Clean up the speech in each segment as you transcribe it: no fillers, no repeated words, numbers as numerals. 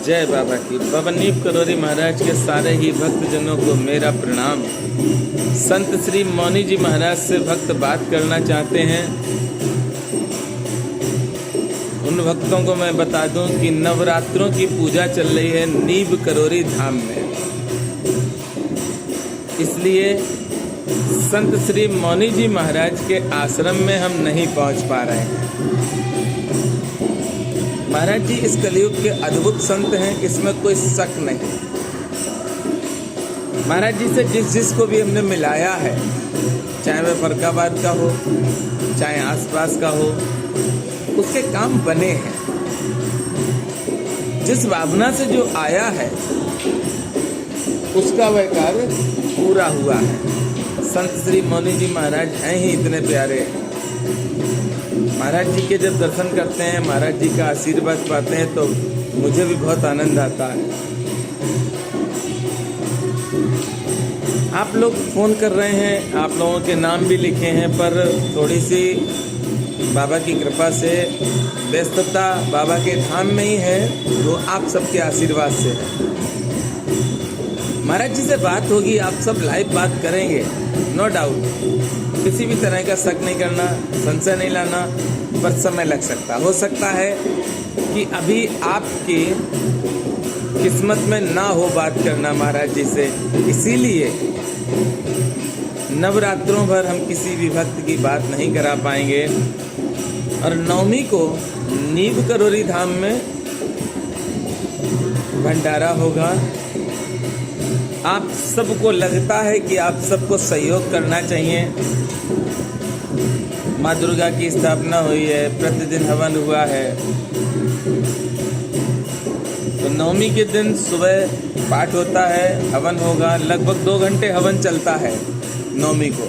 जय बाबा की। बाबा नीब करोरी महाराज के सारे ही भक्तजनों को मेरा प्रणाम। संत श्री मौनी जी महाराज से भक्त बात करना चाहते हैं। उन भक्तों को मैं बता दूं कि नवरात्रों की पूजा चल रही है नीब करोरी धाम में, इसलिए संत श्री मौनी जी महाराज के आश्रम में हम नहीं पहुंच पा रहे हैं। महाराज जी इस कलयुग के अद्भुत संत हैं, इसमें कोई शक नहीं। महाराज जी से जिसको भी हमने मिलाया है, चाहे वह फरकाबाद का हो, चाहे आसपास का हो, उसके काम बने हैं। जिस भावना से जो आया है उसका वह कार्य पूरा हुआ है। संत श्री मौनी जी महाराज हैं ही इतने प्यारे। महाराज जी के जब दर्शन करते हैं, महाराज जी का आशीर्वाद पाते हैं तो मुझे भी बहुत आनंद आता है। आप लोग फोन कर रहे हैं, आप लोगों के नाम भी लिखे हैं, पर थोड़ी सी बाबा की कृपा से व्यस्तता बाबा के धाम में ही है, वो आप सबके आशीर्वाद से है। महाराज जी से बात होगी, आप सब लाइव बात करेंगे, नो डाउट। किसी भी तरह का शक नहीं करना, संशय नहीं लाना, पर समय लग सकता, हो सकता है कि अभी आपकी किस्मत में ना हो बात करना महाराज जी से। इसीलिए नवरात्रों भर हम किसी भी भक्त की बात नहीं करा पाएंगे। और नवमी को नीब करोरी धाम में भंडारा होगा। आप सबको लगता है कि आप सबको सहयोग करना चाहिए। माँ दुर्गा की स्थापना हुई है, प्रतिदिन हवन हुआ है, तो नवमी के दिन सुबह पाठ होता है, हवन होगा, लगभग 2 घंटे हवन चलता है नवमी को।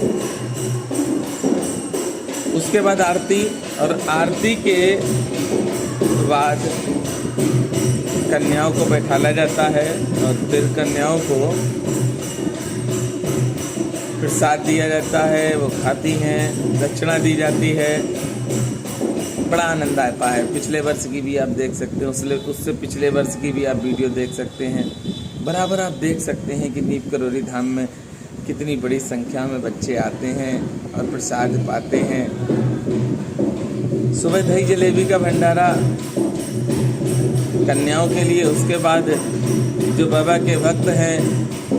उसके बाद आरती, और आरती के बाद कन्याओं को बैठाला जाता है और फिर कन्याओं को प्रसाद दिया जाता है, वो खाती हैं, दक्षिणा दी जाती है। बड़ा आनंद आता है। पिछले वर्ष की भी आप देख सकते हैं, उससे पिछले वर्ष की भी आप वीडियो देख सकते हैं। बराबर आप देख सकते हैं कि नीब करोरी धाम में कितनी बड़ी संख्या में बच्चे आते हैं और प्रसाद पाते हैं। सुबह दही जलेबी का भंडारा कन्याओं के लिए, उसके बाद जो बाबा के भक्त हैं,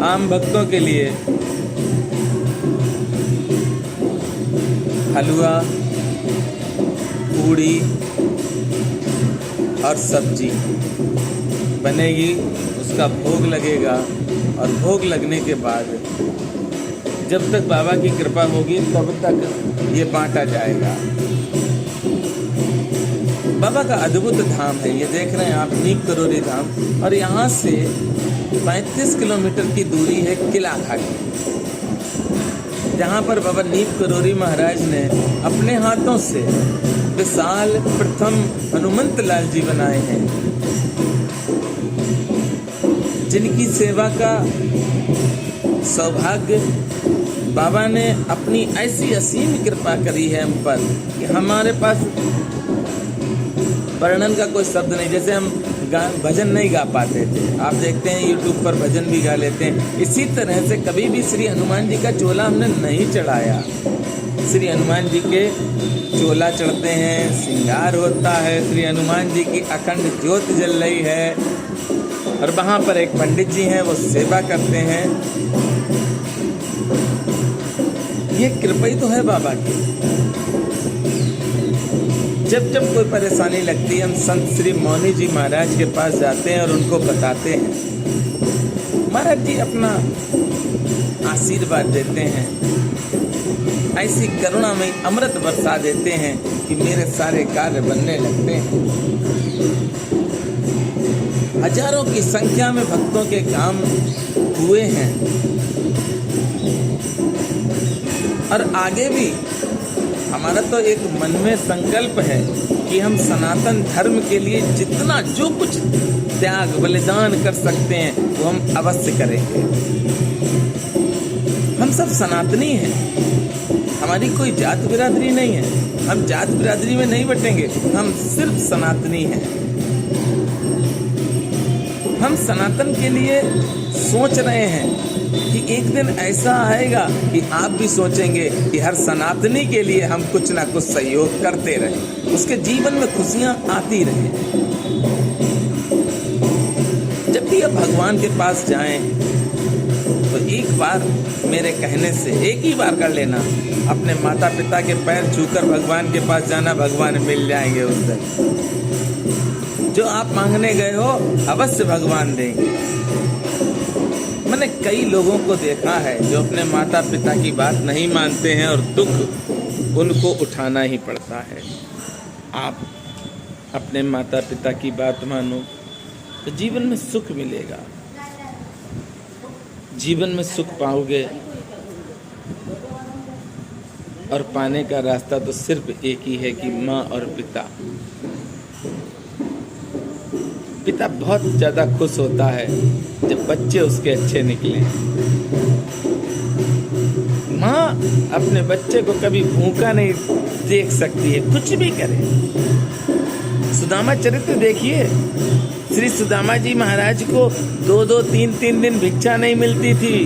आम भक्तों के लिए हलवा, पूड़ी और सब्जी बनेगी, उसका भोग लगेगा। और भोग लगने के बाद जब तक बाबा की कृपा होगी तब तक ये बांटा जाएगा। बाबा का अद्भुत धाम है, ये देख रहे हैं आप, नीब करोरी धाम। और यहाँ से 35 किलोमीटर की दूरी है किला घाटी, जहाँ पर बाबा नीब करोरी महाराज ने अपने हाथों से विशाल प्रथम हनुमंत लाल जी बनाए हैं, जिनकी सेवा का सौभाग्य बाबा ने अपनी ऐसी असीम कृपा करी है हम पर कि हमारे पास वर्णन का कोई शब्द नहीं। जैसे हम भजन नहीं गा पाते थे, आप देखते हैं यूट्यूब पर भजन भी गा लेते हैं, इसी तरह से कभी भी श्री हनुमान जी का चोला हमने नहीं चढ़ाया। श्री हनुमान जी के चोला चढ़ते हैं, श्रृंगार होता है, श्री हनुमान जी की अखंड ज्योत जल रही है, और वहाँ पर एक पंडित जी हैं, वो सेवा करते हैं। ये कृपा ही तो है बाबा की। जब जब कोई परेशानी लगती है, हम संत श्री मौनी जी महाराज के पास जाते हैं और उनको बताते हैं। महाराज जी अपना आशीर्वाद देते हैं, ऐसी करुणा में अमृत बरसा देते हैं कि मेरे सारे कार्य बनने लगते हैं। हजारों की संख्या में भक्तों के काम हुए हैं, और आगे भी हमारा तो एक मन में संकल्प है कि हम सनातन धर्म के लिए जितना जो कुछ त्याग बलिदान कर सकते हैं वो हम अवश्य करेंगे। हम सब सनातनी हैं, हमारी कोई जात बिरादरी नहीं है, हम जात बिरादरी में नहीं बटेंगे, हम सिर्फ सनातनी हैं। हम सनातन के लिए सोच रहे हैं कि एक दिन ऐसा आएगा कि आप भी सोचेंगे कि हर सनातनी के लिए हम कुछ ना कुछ सहयोग करते रहें, उसके जीवन में खुशियां आती रहें। जब भी आप भगवान के पास जाएं तो एक बार मेरे कहने से एक ही बार कर लेना, अपने माता पिता के पैर छूकर भगवान के पास जाना, भगवान मिल जाएंगे उस दिन। जो आप मांगने गए हो अवश्य भगवान देंगे। मैंने कई लोगों को देखा है जो अपने माता पिता की बात नहीं मानते हैं और दुख उनको उठाना ही पड़ता है। आप अपने माता पिता की बात मानो तो जीवन में सुख मिलेगा, जीवन में सुख पाओगे। और पाने का रास्ता तो सिर्फ एक ही है कि माँ और पिता। पिता बहुत ज़्यादा खुश होता है जब बच्चे उसके अच्छे निकले। माँ अपने बच्चे को कभी भूखा नहीं देख सकती है, कुछ भी करे। सुदामा चरित्र देखिए, श्री सुदामा जी महाराज को 2-2, 3-3 दिन भिक्षा नहीं मिलती थी।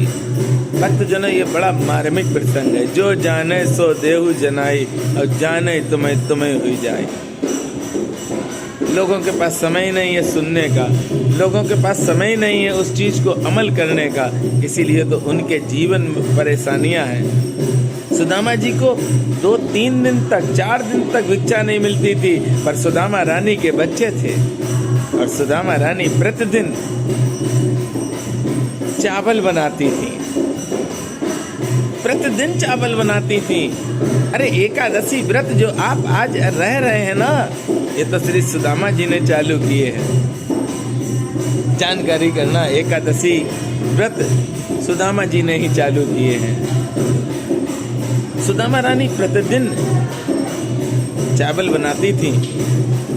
भक्त जनो, ये बड़ा मार्मिक प्रसंग है। जो जाने सो देहु जनाई, और जाने तुम्हें तुम्हें हुई जाए। लोगों के पास समय नहीं है सुनने का, लोगों के पास समय नहीं है उस चीज को अमल करने का, इसीलिए तो उनके जीवन में परेशानियां हैं। सुदामा जी को 2-3 दिन तक, 4 दिन तक भिक्षा नहीं मिलती थी, पर सुदामा रानी के बच्चे थे और सुदामा रानी प्रतिदिन चावल बनाती थी, प्रतिदिन चावल बनाती थी। अरे एकादशी व्रत जो आप आज रह रहे हैं ना, ये तो श्री सुदामा जी ने चालू किए हैं। जानकारी करना, एकादशी व्रत सुदामा जी ने ही चालू किए हैं। सुदामा रानी प्रतिदिन चावल बनाती थी,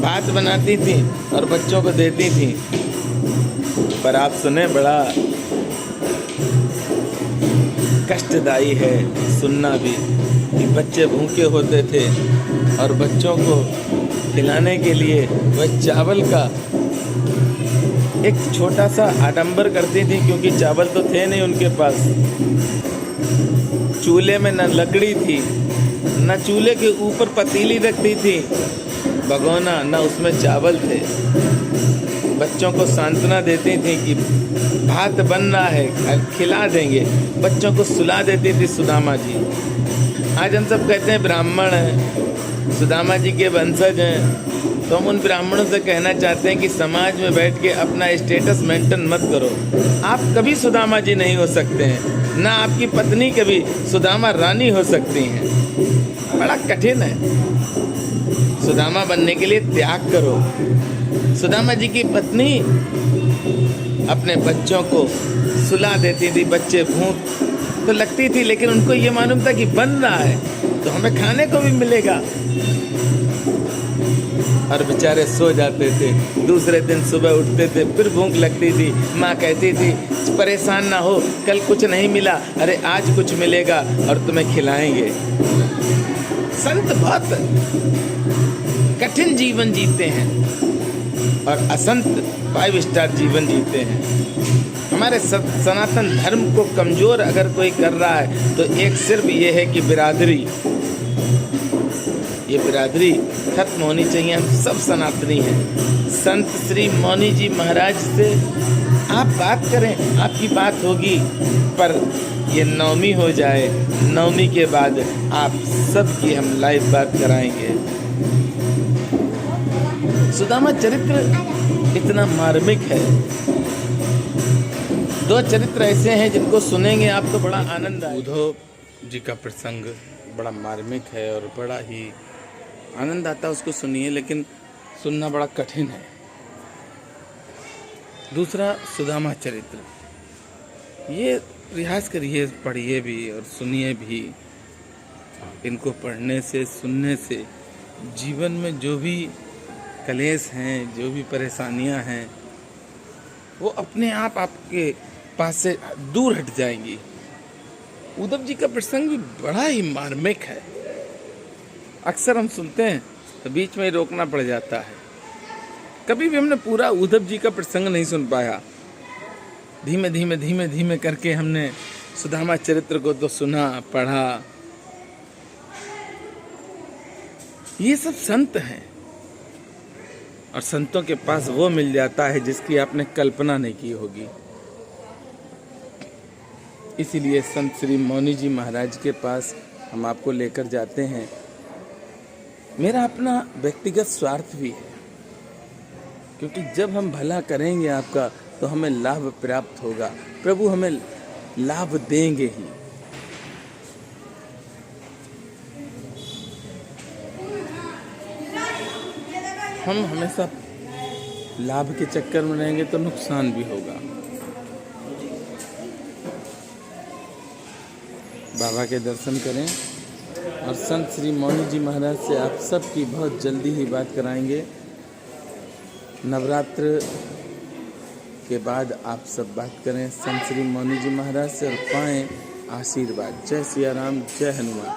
भात बनाती थी और बच्चों को देती थी। पर आप सुने, बड़ा कष्टदायी है सुनना भी कि बच्चे भूखे होते थे और बच्चों को खिलाने के लिए वह चावल का एक छोटा सा आडंबर करती थी, क्योंकि चावल तो थे नहीं उनके पास। चूल्हे में न लकड़ी थी, न चूल्हे के ऊपर पतीली रखती थी, भगोना, न उसमें चावल थे। बच्चों को सांत्वना देती थी कि भात बन रहा है, खिला देंगे। बच्चों को सुला देती थी सुदामा जी। आज हम सब कहते हैं ब्राह्मण हैं, सुदामा जी के वंशज हैं, तो हम उन ब्राह्मणों से कहना चाहते हैं कि समाज में बैठ के अपना स्टेटस मेंटेन मत करो। आप कभी सुदामा जी नहीं हो सकते हैं, ना आपकी पत्नी कभी सुदामा रानी हो सकती हैं। बड़ा कठिन है। सुदामा बनने के लिए त्याग करो। सुदामा जी की पत्नी अपने बच्चों को सुला देती थी, बच्चे भूख तो लगती थी, लेकिन उनको ये मालूम था कि बन रहा है तो हमें खाने को भी मिलेगा। और बेचारे सो जाते थे, दूसरे दिन सुबह उठते थे, फिर भूख लगती थी। माँ कहती थी परेशान ना हो, कल कुछ नहीं मिला, अरे आज कुछ मिलेगा और तुम्हें खिलाएंगे। संत बहुत कठिन जीवन जीते हैं और असंत 5 स्टार जीवन जीते हैं। हमारे सनातन धर्म को कमजोर अगर कोई कर रहा है तो एक सिर्फ ये है कि ये बिरादरी खत्म होनी चाहिए। हम सब सनातनी हैं। संत श्री मौनी जी महाराज से आप बात करें, आपकी बात होगी, पर ये नवमी हो जाए, नवमी के बाद आप सबकी हम लाइव बात कराएंगे। सुदामा चरित्र इतना मार्मिक है। 2 चरित्र ऐसे हैं जिनको सुनेंगे आप तो बड़ा आनंद आएगा। उद्धव जी का प्रसंग बड़ा मार्मिक है और बड़ा ही आनंद आता है उसको सुनिए, लेकिन सुनना बड़ा कठिन है। दूसरा सुदामा चरित्र, ये रियाज करिए, पढ़िए भी और सुनिए भी। इनको पढ़ने से, सुनने से जीवन में जो भी कलेश हैं, जो भी परेशानियां हैं, वो अपने आप आपके पास से दूर हट जाएंगी। उद्धव जी का प्रसंग भी बड़ा ही मार्मिक है। अक्सर हम सुनते हैं तो बीच में ही रोकना पड़ जाता है। कभी भी हमने पूरा उद्धव जी का प्रसंग नहीं सुन पाया। धीमे धीमे धीमे धीमे करके हमने सुदामा चरित्र को तो सुना, पढ़ा। ये सब संत हैं, और संतों के पास वो मिल जाता है जिसकी आपने कल्पना नहीं की होगी। इसीलिए संत श्री मौनी जी महाराज के पास हम आपको लेकर जाते हैं। मेरा अपना व्यक्तिगत स्वार्थ भी है, क्योंकि जब हम भला करेंगे आपका तो हमें लाभ प्राप्त होगा, प्रभु हमें लाभ देंगे ही। हम हमेशा लाभ के चक्कर में रहेंगे तो नुकसान भी होगा। बाबा के दर्शन करें, और संत श्री मौनी जी महाराज से आप सबकी बहुत जल्दी ही बात कराएंगे। नवरात्र के बाद आप सब बात करें संत श्री मौनी जी महाराज से और पाएं आशीर्वाद। जय सिया राम, जय हनुमान।